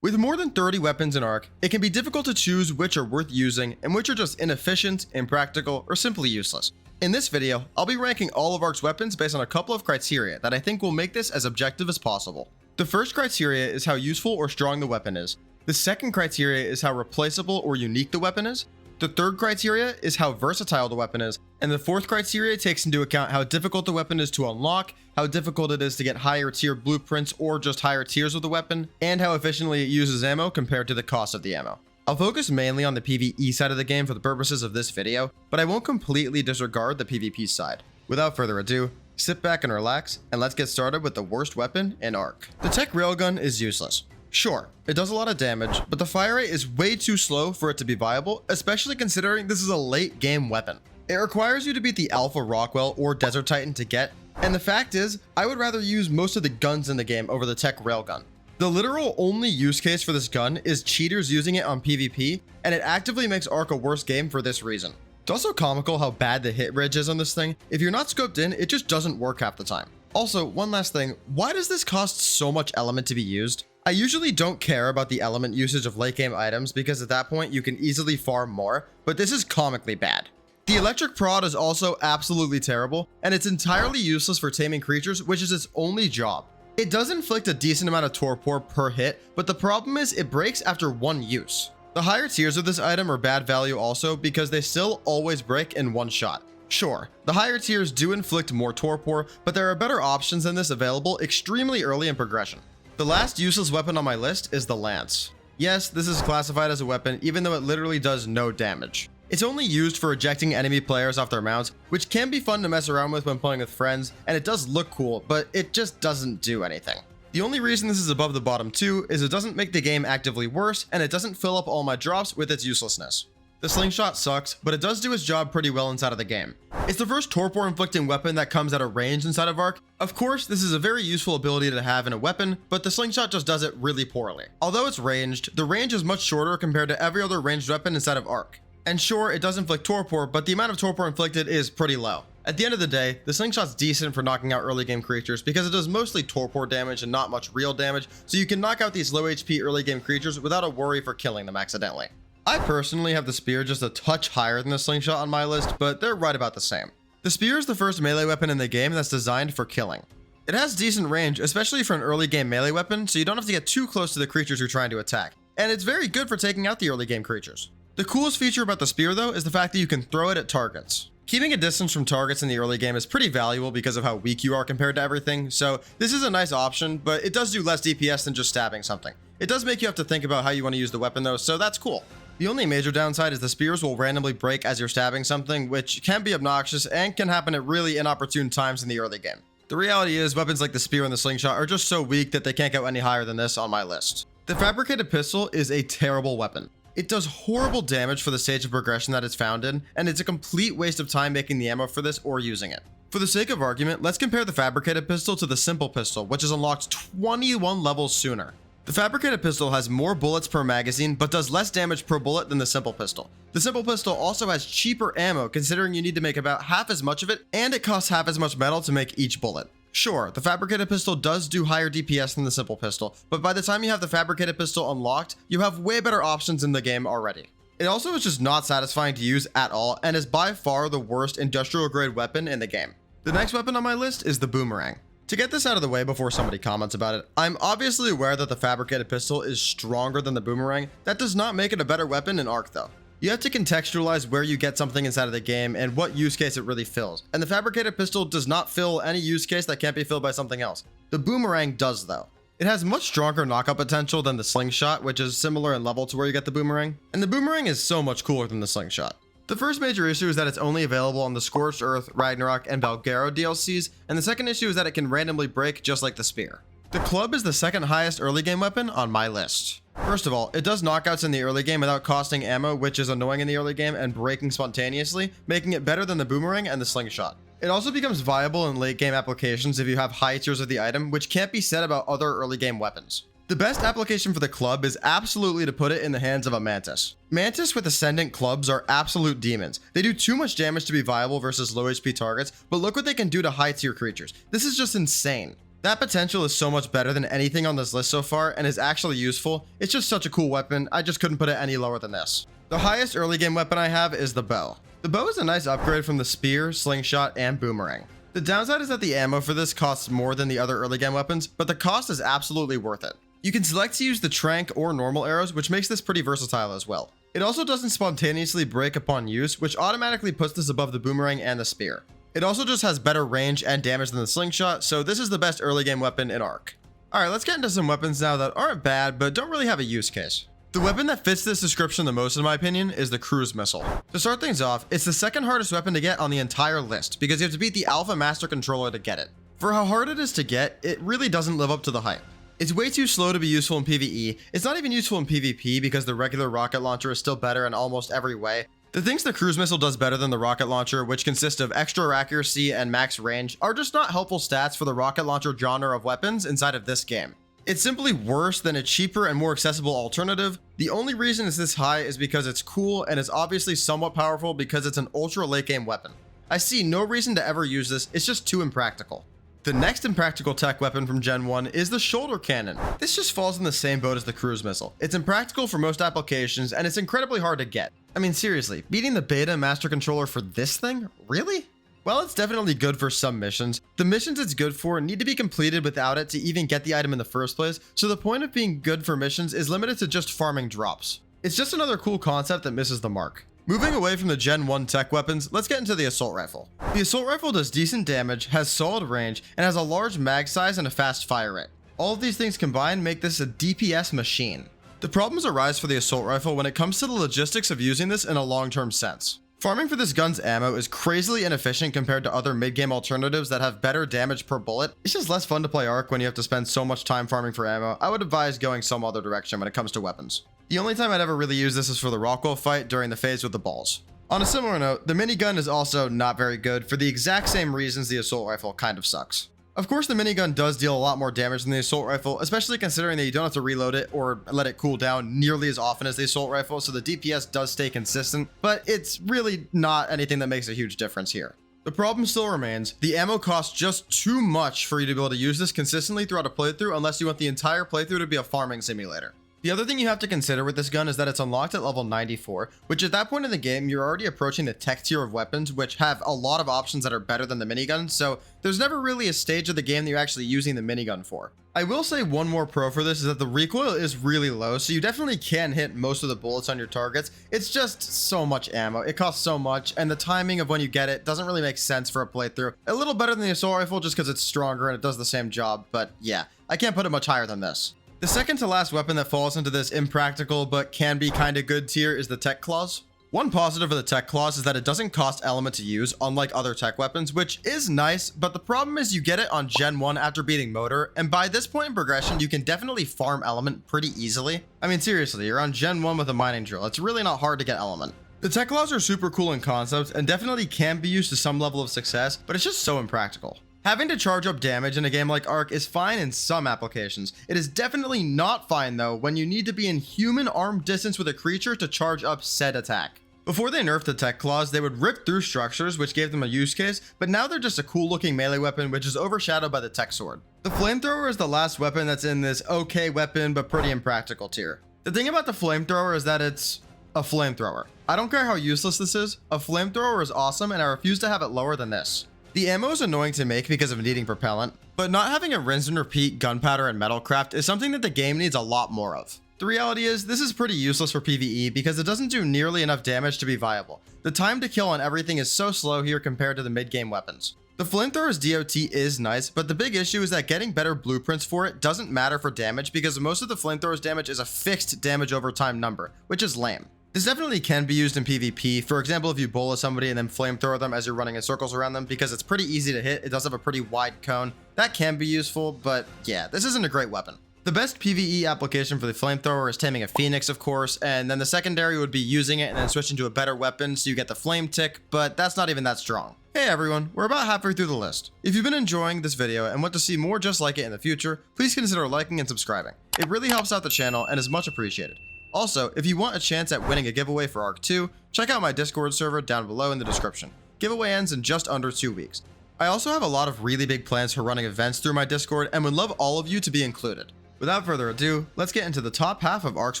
With more than 30 weapons in ARK, it can be difficult to choose which are worth using and which are just inefficient, impractical, or simply useless. In this video, I'll be ranking all of ARK's weapons based on a couple of criteria that I think will make this as objective as possible. The first criteria is how useful or strong the weapon is. The second criteria is how replaceable or unique the weapon is. The third criteria is how versatile the weapon is, and the fourth criteria takes into account how difficult the weapon is to unlock, how difficult it is to get higher tier blueprints or just higher tiers of the weapon, and how efficiently it uses ammo compared to the cost of the ammo. I'll focus mainly on the PvE side of the game for the purposes of this video, but I won't completely disregard the PvP side. Without further ado, sit back and relax, and let's get started with the worst weapon in ARK. The Tek Railgun is useless. Sure, it does a lot of damage, but the fire rate is way too slow for it to be viable, especially considering this is a late game weapon. It requires you to beat the Alpha Rockwell or Desert Titan to get, and the fact is, I would rather use most of the guns in the game over the Tek Railgun. The literal only use case for this gun is cheaters using it on PvP, and it actively makes ARK a worse game for this reason. It's also comical how bad the hit ridge is on this thing. If you're not scoped in, it just doesn't work half the time. Also, one last thing, why does this cost so much element to be used? I usually don't care about the element usage of late game items because at that point you can easily farm more, but this is comically bad. The electric prod is also absolutely terrible, and it's entirely useless for taming creatures, which is its only job. It does inflict a decent amount of torpor per hit, but the problem is it breaks after one use. The higher tiers of this item are bad value also because they still always break in one shot. Sure, the higher tiers do inflict more torpor, but there are better options than this available extremely early in progression. The last useless weapon on my list is the Lance. Yes, this is classified as a weapon even though it literally does no damage. It's only used for ejecting enemy players off their mounts, which can be fun to mess around with when playing with friends, and it does look cool, but it just doesn't do anything. The only reason this is above the bottom two is it doesn't make the game actively worse, and it doesn't fill up all my drops with its uselessness. The slingshot sucks, but it does do its job pretty well inside of the game. It's the first torpor inflicting weapon that comes at a range inside of ARK. Of course, this is a very useful ability to have in a weapon, but the slingshot just does it really poorly. Although it's ranged, the range is much shorter compared to every other ranged weapon inside of ARK. And sure, it does inflict torpor, but the amount of torpor inflicted is pretty low. At the end of the day, the slingshot's decent for knocking out early game creatures because it does mostly torpor damage and not much real damage, so you can knock out these low HP early game creatures without a worry for killing them accidentally. I personally have the spear just a touch higher than the slingshot on my list, but they're right about the same. The spear is the first melee weapon in the game that's designed for killing. It has decent range, especially for an early game melee weapon, so you don't have to get too close to the creatures you're trying to attack. And it's very good for taking out the early game creatures. The coolest feature about the spear though is the fact that you can throw it at targets. Keeping a distance from targets in the early game is pretty valuable because of how weak you are compared to everything, so this is a nice option, but it does do less DPS than just stabbing something. It does make you have to think about how you want to use the weapon though, so that's cool. The only major downside is the spears will randomly break as you're stabbing something, which can be obnoxious and can happen at really inopportune times in the early game. The reality is weapons like the spear and the slingshot are just so weak that they can't go any higher than this on my list. The fabricated pistol is a terrible weapon. It does horrible damage for the stage of progression that it's found in, and it's a complete waste of time making the ammo for this or using it. For the sake of argument, let's compare the fabricated pistol to the simple pistol, which is unlocked 21 levels sooner. The fabricated pistol has more bullets per magazine, but does less damage per bullet than the simple pistol. The simple pistol also has cheaper ammo, considering you need to make about half as much of it, and it costs half as much metal to make each bullet. Sure, the fabricated pistol does do higher DPS than the simple pistol, but by the time you have the fabricated pistol unlocked, you have way better options in the game already. It also is just not satisfying to use at all, and is by far the worst industrial grade weapon in the game. The next weapon on my list is the boomerang. To get this out of the way before somebody comments about it, I'm obviously aware that the fabricated pistol is stronger than the boomerang. That does not make it a better weapon in ARK though. You have to contextualize where you get something inside of the game and what use case it really fills, and the fabricated pistol does not fill any use case that can't be filled by something else. The boomerang does though. It has much stronger knockout potential than the slingshot, which is similar in level to where you get the boomerang, and the boomerang is so much cooler than the slingshot. The first major issue is that it's only available on the Scorched Earth, Ragnarok, and Valgaro DLCs, and the second issue is that it can randomly break just like the spear. The club is the second highest early game weapon on my list. First of all, it does knockouts in the early game without costing ammo, which is annoying in the early game, and breaking spontaneously, making it better than the boomerang and the slingshot. It also becomes viable in late game applications if you have high tiers of the item, which can't be said about other early game weapons. The best application for the club is absolutely to put it in the hands of a Mantis. Mantis with Ascendant clubs are absolute demons. They do too much damage to be viable versus low HP targets, but look what they can do to high tier creatures. This is just insane. That potential is so much better than anything on this list so far and is actually useful. It's just such a cool weapon, I just couldn't put it any lower than this. The highest early game weapon I have is the bow. The bow is a nice upgrade from the spear, slingshot, and boomerang. The downside is that the ammo for this costs more than the other early game weapons, but the cost is absolutely worth it. You can select to use the tranq or normal arrows, which makes this pretty versatile as well. It also doesn't spontaneously break upon use, which automatically puts this above the boomerang and the spear. It also just has better range and damage than the slingshot, so this is the best early game weapon in ARK. Alright, let's get into some weapons now that aren't bad, but don't really have a use case. The weapon that fits this description the most in my opinion is the cruise missile. To start things off, it's the second hardest weapon to get on the entire list, because you have to beat the Alpha Master Controller to get it. For how hard it is to get, it really doesn't live up to the hype. It's way too slow to be useful in PvE, it's not even useful in PvP because the regular rocket launcher is still better in almost every way. The things the cruise missile does better than the rocket launcher, which consist of extra accuracy and max range, are just not helpful stats for the rocket launcher genre of weapons inside of this game. It's simply worse than a cheaper and more accessible alternative. The only reason it's this high is because it's cool and is obviously somewhat powerful because it's an ultra late game weapon. I see no reason to ever use this, it's just too impractical. The next impractical tech weapon from Gen 1 is the shoulder cannon. This just falls in the same boat as the cruise missile. It's impractical for most applications and it's incredibly hard to get. I mean seriously, beating the beta master controller for this thing? Really? While it's definitely good for some missions, the missions it's good for need to be completed without it to even get the item in the first place, so the point of being good for missions is limited to just farming drops. It's just another cool concept that misses the mark. Moving away from the Gen 1 tech weapons, let's get into the assault rifle. The assault rifle does decent damage, has solid range, and has a large mag size and a fast fire rate. All of these things combined make this a DPS machine. The problems arise for the assault rifle when it comes to the logistics of using this in a long-term sense. Farming for this gun's ammo is crazily inefficient compared to other mid-game alternatives that have better damage per bullet. It's just less fun to play ARK when you have to spend so much time farming for ammo. I would advise going some other direction when it comes to weapons. The only time I'd ever really use this is for the Rockwell fight during the phase with the balls. On a similar note, the minigun is also not very good for the exact same reasons the assault rifle kind of sucks. Of course, the minigun does deal a lot more damage than the assault rifle, especially considering that you don't have to reload it or let it cool down nearly as often as the assault rifle, so the DPS does stay consistent, but it's really not anything that makes a huge difference here. The problem still remains, the ammo costs just too much for you to be able to use this consistently throughout a playthrough unless you want the entire playthrough to be a farming simulator. The other thing you have to consider with this gun is that it's unlocked at level 94, which at that point in the game, you're already approaching the tech tier of weapons, which have a lot of options that are better than the minigun, so there's never really a stage of the game that you're actually using the minigun for. I will say one more pro for this is that the recoil is really low, so you definitely can hit most of the bullets on your targets. It's just so much ammo, it costs so much, and the timing of when you get it doesn't really make sense for a playthrough. A little better than the assault rifle just because it's stronger and it does the same job, but yeah, I can't put it much higher than this. The second to last weapon that falls into this impractical but can be kinda good tier is the Tek Claws. One positive of the Tek Claws is that it doesn't cost element to use, unlike other tech weapons, which is nice, but the problem is you get it on Gen 1 after beating Motor, and by this point in progression, you can definitely farm element pretty easily. I mean seriously, you're on Gen 1 with a mining drill, it's really not hard to get element. The Tek Claws are super cool in concept, and definitely can be used to some level of success, but it's just so impractical. Having to charge up damage in a game like ARK is fine in some applications. It is definitely not fine though when you need to be in human arm distance with a creature to charge up said attack. Before they nerfed the Tek Claws, they would rip through structures, which gave them a use case, but now they're just a cool looking melee weapon which is overshadowed by the Tek Sword. The Flamethrower is the last weapon that's in this okay weapon but pretty impractical tier. The thing about the Flamethrower is that it's a flamethrower. I don't care how useless this is, a flamethrower is awesome and I refuse to have it lower than this. The ammo is annoying to make because of needing propellant, but not having a rinse and repeat gunpowder and metal craft is something that the game needs a lot more of. The reality is, this is pretty useless for PvE because it doesn't do nearly enough damage to be viable. The time to kill on everything is so slow here compared to the mid-game weapons. The Flamethrower's DOT is nice, but the big issue is that getting better blueprints for it doesn't matter for damage because most of the Flamethrower's damage is a fixed damage over time number, which is lame. This definitely can be used in PvP, for example if you bullet somebody and then flamethrower them as you're running in circles around them because it's pretty easy to hit, it does have a pretty wide cone. That can be useful, but yeah, this isn't a great weapon. The best PvE application for the flamethrower is taming a phoenix of course, and then the secondary would be using it and then switching to a better weapon so you get the flame tick, but that's not even that strong. Hey everyone, we're about halfway through the list. If you've been enjoying this video and want to see more just like it in the future, please consider liking and subscribing. It really helps out the channel and is much appreciated. Also, if you want a chance at winning a giveaway for ARK 2, check out my Discord server down below in the description. Giveaway ends in just under 2 weeks. I also have a lot of really big plans for running events through my Discord and would love all of you to be included. Without further ado, let's get into the top half of ARK's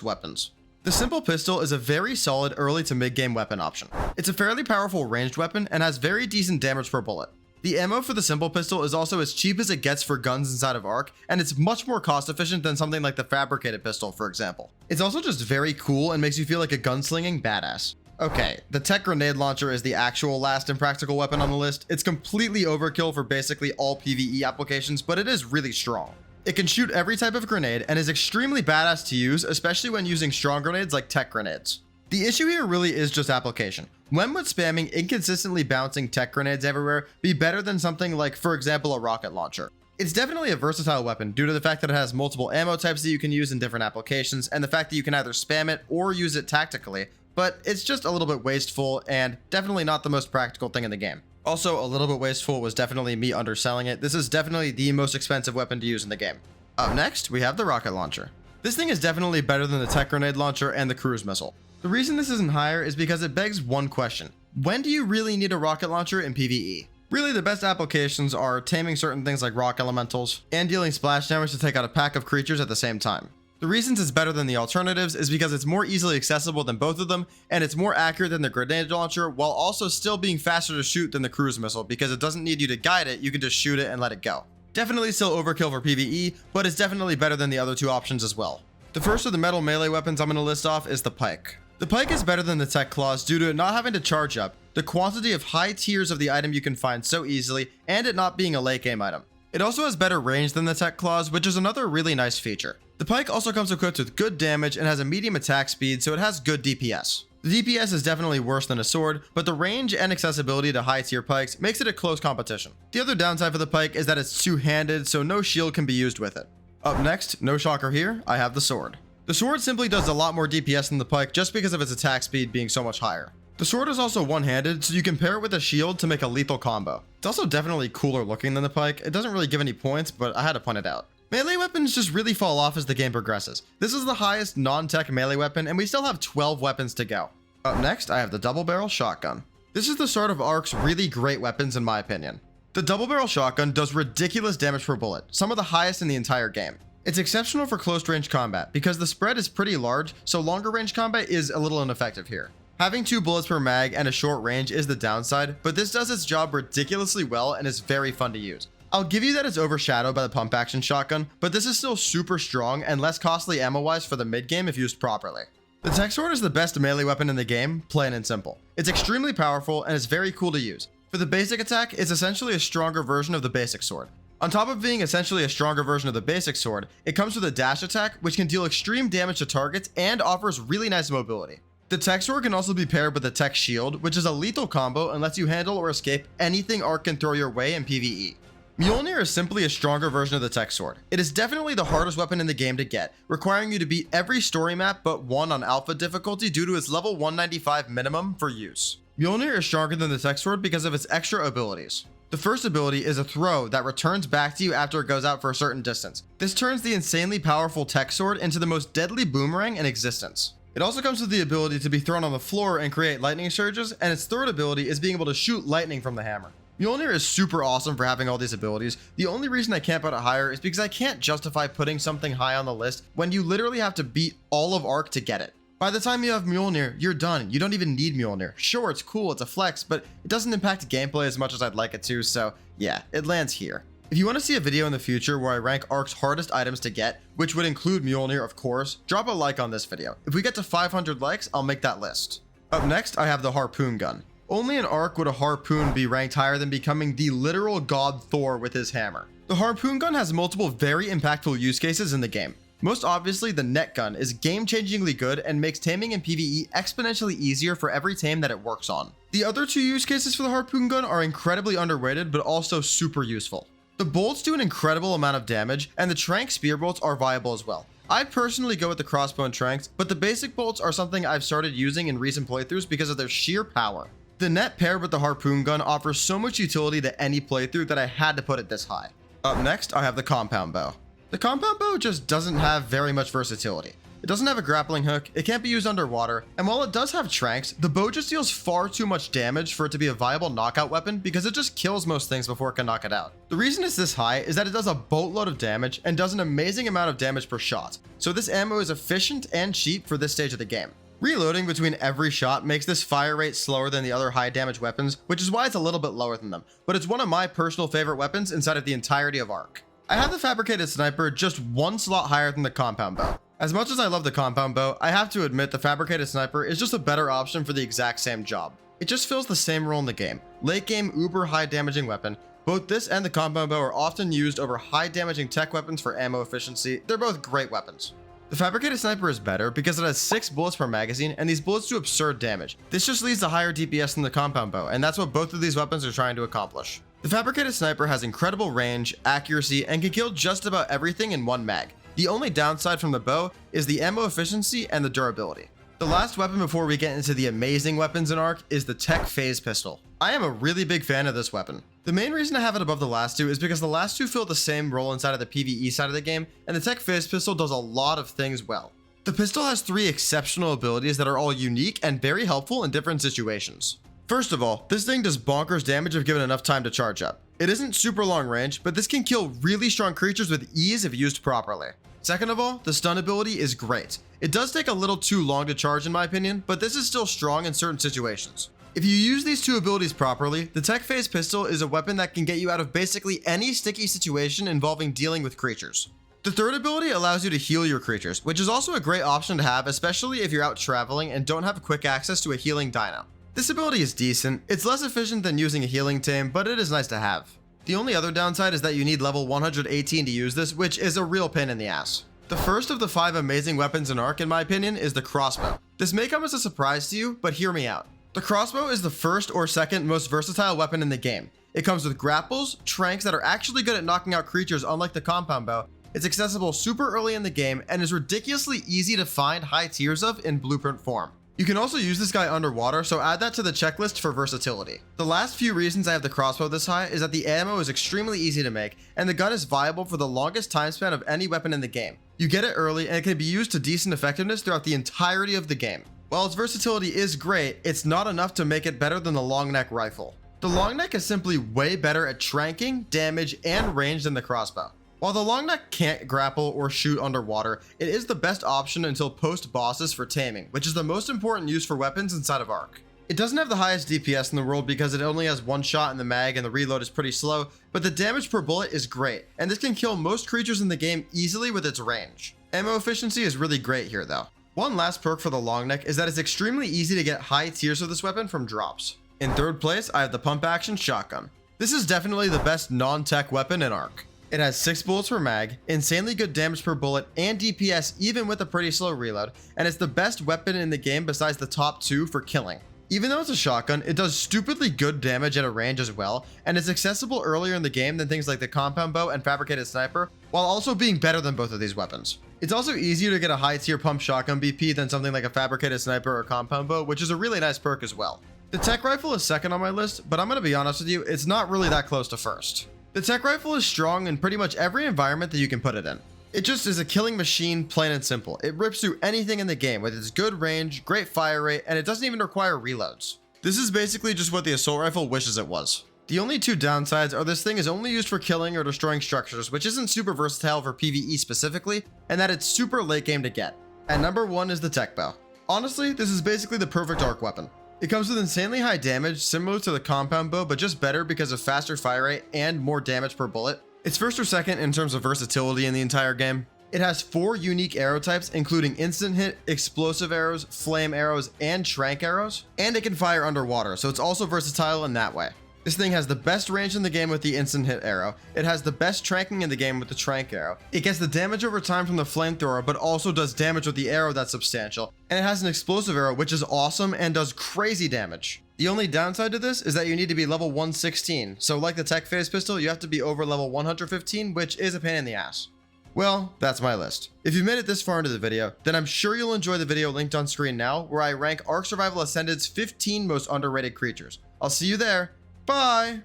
weapons. The simple pistol is a very solid early to mid-game weapon option. It's a fairly powerful ranged weapon and has very decent damage per bullet. The ammo for the simple pistol is also as cheap as it gets for guns inside of ARK, and it's much more cost efficient than something like the fabricated pistol, for example. It's also just very cool and makes you feel like a gunslinging badass. Okay, the Tek grenade launcher is the actual last impractical weapon on the list. It's completely overkill for basically all PvE applications, but it is really strong. It can shoot every type of grenade and is extremely badass to use, especially when using strong grenades like Tek grenades. The issue here really is just application. When would spamming inconsistently bouncing Tek grenades everywhere be better than something like, for example, a rocket launcher? It's definitely a versatile weapon due to the fact that it has multiple ammo types that you can use in different applications, and the fact that you can either spam it or use it tactically, but it's just a little bit wasteful and definitely not the most practical thing in the game. Also, a little bit wasteful was definitely me underselling it. This is definitely the most expensive weapon to use in the game. Up next, we have the rocket launcher. This thing is definitely better than the Tek grenade launcher and the cruise missile. The reason this isn't higher is because it begs one question. When do you really need a rocket launcher in PvE? Really, the best applications are taming certain things like rock elementals and dealing splash damage to take out a pack of creatures at the same time. The reasons it's better than the alternatives is because it's more easily accessible than both of them, and it's more accurate than the grenade launcher while also still being faster to shoot than the cruise missile because it doesn't need you to guide it, you can just shoot it and let it go. Definitely still overkill for PvE, but it's definitely better than the other two options as well. The first of the metal melee weapons I'm going to list off is the pike. The pike is better than the Tek claws due to it not having to charge up, the quantity of high tiers of the item you can find so easily, and it not being a late game item. It also has better range than the Tek claws, which is another really nice feature. The pike also comes equipped with good damage and has a medium attack speed, so it has good DPS. The DPS is definitely worse than a sword, but the range and accessibility to high tier pikes makes it a close competition. The other downside for the pike is that it's two-handed, so no shield can be used with it. Up next, no shocker here, I have the sword. The sword simply does a lot more DPS than the pike just because of its attack speed being so much higher. The sword is also one-handed, so you can pair it with a shield to make a lethal combo. It's also definitely cooler looking than the pike. It doesn't really give any points, but I had to point it out. Melee weapons just really fall off as the game progresses. This is the highest non-Tek melee weapon, and we still have 12 weapons to go. Up next, I have the double barrel shotgun. This is the start of ARK's really great weapons in my opinion. The double barrel shotgun does ridiculous damage per bullet, some of the highest in the entire game. It's exceptional for close range combat because the spread is pretty large, so longer range combat is a little ineffective here. Having 2 bullets per mag and a short range is the downside, but this does its job ridiculously well and is very fun to use. I'll give you that it's overshadowed by the pump action shotgun, but this is still super strong and less costly ammo wise for the mid game if used properly. The Tek sword is the best melee weapon in the game, plain and simple. It's extremely powerful and it's very cool to use. For the basic attack, it's essentially a stronger version of the basic sword. On top of being essentially a stronger version of the basic sword, it comes with a dash attack which can deal extreme damage to targets and offers really nice mobility. The Tek sword can also be paired with the Tek shield, which is a lethal combo and lets you handle or escape anything ARK can throw your way in PvE. Mjolnir is simply a stronger version of the Tek sword. It is definitely the hardest weapon in the game to get, requiring you to beat every story map but one on alpha difficulty due to its level 195 minimum for use. Mjolnir is stronger than the Tek sword because of its extra abilities. The first ability is a throw that returns back to you after it goes out for a certain distance. This turns the insanely powerful Tek sword into the most deadly boomerang in existence. It also comes with the ability to be thrown on the floor and create lightning surges, and its third ability is being able to shoot lightning from the hammer. Mjolnir is super awesome for having all these abilities. The only reason I can't put it higher is because I can't justify putting something high on the list when you literally have to beat all of ARK to get it. By the time you have Mjolnir, you're done. You don't even need Mjolnir. Sure, it's cool, it's a flex, but it doesn't impact gameplay as much as I'd like it to, so yeah, it lands here. If you want to see a video in the future where I rank ARK's hardest items to get, which would include Mjolnir of course, drop a like on this video. If we get to 500 likes, I'll make that list. Up next, I have the harpoon gun. Only in ARK would a harpoon be ranked higher than becoming the literal god Thor with his hammer. The harpoon gun has multiple very impactful use cases in the game. Most obviously, the net gun is game-changingly good and makes taming in PvE exponentially easier for every tame that it works on. The other two use cases for the harpoon gun are incredibly underrated but also super useful. The bolts do an incredible amount of damage, and the trank spear bolts are viable as well. I personally go with the crossbow and tranks, but the basic bolts are something I've started using in recent playthroughs because of their sheer power. The net paired with the harpoon gun offers so much utility to any playthrough that I had to put it this high. Up next, I have the compound bow. The compound bow just doesn't have very much versatility. It doesn't have a grappling hook, it can't be used underwater, and while it does have tranks, the bow just deals far too much damage for it to be a viable knockout weapon because it just kills most things before it can knock it out. The reason it's this high is that it does a boatload of damage and does an amazing amount of damage per shot, so this ammo is efficient and cheap for this stage of the game. Reloading between every shot makes this fire rate slower than the other high damage weapons, which is why it's a little bit lower than them, but it's one of my personal favorite weapons inside of the entirety of ARK. I have the fabricated sniper just one slot higher than the compound bow. As much as I love the compound bow, I have to admit the fabricated sniper is just a better option for the exact same job. It just fills the same role in the game. Late game uber high damaging weapon. Both this and the compound bow are often used over high damaging tech weapons for ammo efficiency. They're both great weapons. The fabricated sniper is better because it has 6 bullets per magazine and these bullets do absurd damage. This just leads to higher DPS than the compound bow, and that's what both of these weapons are trying to accomplish. The fabricated sniper has incredible range, accuracy, and can kill just about everything in one mag. The only downside from the bow is the ammo efficiency and the durability. The last weapon before we get into the amazing weapons in ARK is the Tek Phase pistol. I am a really big fan of this weapon. The main reason I have it above the last two is because the last two fill the same role inside of the PvE side of the game, and the Tek Phase pistol does a lot of things well. The pistol has 3 exceptional abilities that are all unique and very helpful in different situations. First of all, this thing does bonkers damage if given enough time to charge up. It isn't super long range, but this can kill really strong creatures with ease if used properly. Second of all, the stun ability is great. It does take a little too long to charge in my opinion, but this is still strong in certain situations. If you use these 2 abilities properly, the Tek Phase pistol is a weapon that can get you out of basically any sticky situation involving dealing with creatures. The third ability allows you to heal your creatures, which is also a great option to have, especially if you're out traveling and don't have quick access to a healing dino. This ability is decent. It's less efficient than using a healing tame, but it is nice to have. The only other downside is that you need level 118 to use this, which is a real pain in the ass. The first of the 5 amazing weapons in ARK, in my opinion, is the crossbow. This may come as a surprise to you, but hear me out. The crossbow is the first or second most versatile weapon in the game. It comes with grapples, tranks that are actually good at knocking out creatures unlike the compound bow. It's accessible super early in the game and is ridiculously easy to find high tiers of in blueprint form. You can also use this guy underwater, so add that to the checklist for versatility. The last few reasons I have the crossbow this high is that the ammo is extremely easy to make, and the gun is viable for the longest time span of any weapon in the game. You get it early, and it can be used to decent effectiveness throughout the entirety of the game. While its versatility is great, it's not enough to make it better than the long neck rifle. The long neck is simply way better at tranking, damage, and range than the crossbow. While the long neck can't grapple or shoot underwater, it is the best option until post bosses for taming, which is the most important use for weapons inside of ARK. It doesn't have the highest DPS in the world because it only has 1 shot in the mag and the reload is pretty slow, but the damage per bullet is great, and this can kill most creatures in the game easily with its range. Ammo efficiency is really great here though. One last perk for the long neck is that it's extremely easy to get high tiers of this weapon from drops. In third place, I have the pump action shotgun. This is definitely the best non-tech weapon in ARK. It has 6 bullets per mag, insanely good damage per bullet, and DPS even with a pretty slow reload, and it's the best weapon in the game besides the top 2 for killing. Even though it's a shotgun, it does stupidly good damage at a range as well, and it's accessible earlier in the game than things like the compound bow and fabricated sniper, while also being better than both of these weapons. It's also easier to get a high tier pump shotgun BP than something like a fabricated sniper or compound bow, which is a really nice perk as well. The Tek Rifle is second on my list, but I'm gonna be honest with you, it's not really that close to first. The Tek Rifle is strong in pretty much every environment that you can put it in. It just is a killing machine, plain and simple. It rips through anything in the game with its good range, great fire rate, and it doesn't even require reloads. This is basically just what the assault rifle wishes it was. The only 2 downsides are this thing is only used for killing or destroying structures, which isn't super versatile for PvE specifically, and that it's super late game to get. And number 1 is the Tek Bow. Honestly, this is basically the perfect ARK weapon. It comes with insanely high damage, similar to the compound bow, but just better because of faster fire rate and more damage per bullet. It's first or second in terms of versatility in the entire game. It has 4 unique arrow types, including instant hit, explosive arrows, flame arrows, and trank arrows. And it can fire underwater, so it's also versatile in that way. This thing has the best range in the game with the instant hit arrow. It has the best tranking in the game with the trank arrow. It gets the damage over time from the flamethrower, but also does damage with the arrow that's substantial. And it has an explosive arrow, which is awesome and does crazy damage. The only downside to this is that you need to be level 116. So like the Tek Phase pistol, you have to be over level 115, which is a pain in the ass. Well, that's my list. If you made it this far into the video, then I'm sure you'll enjoy the video linked on screen now, where I rank ARK Survival Ascended's 15 most underrated creatures. I'll see you there. Bye!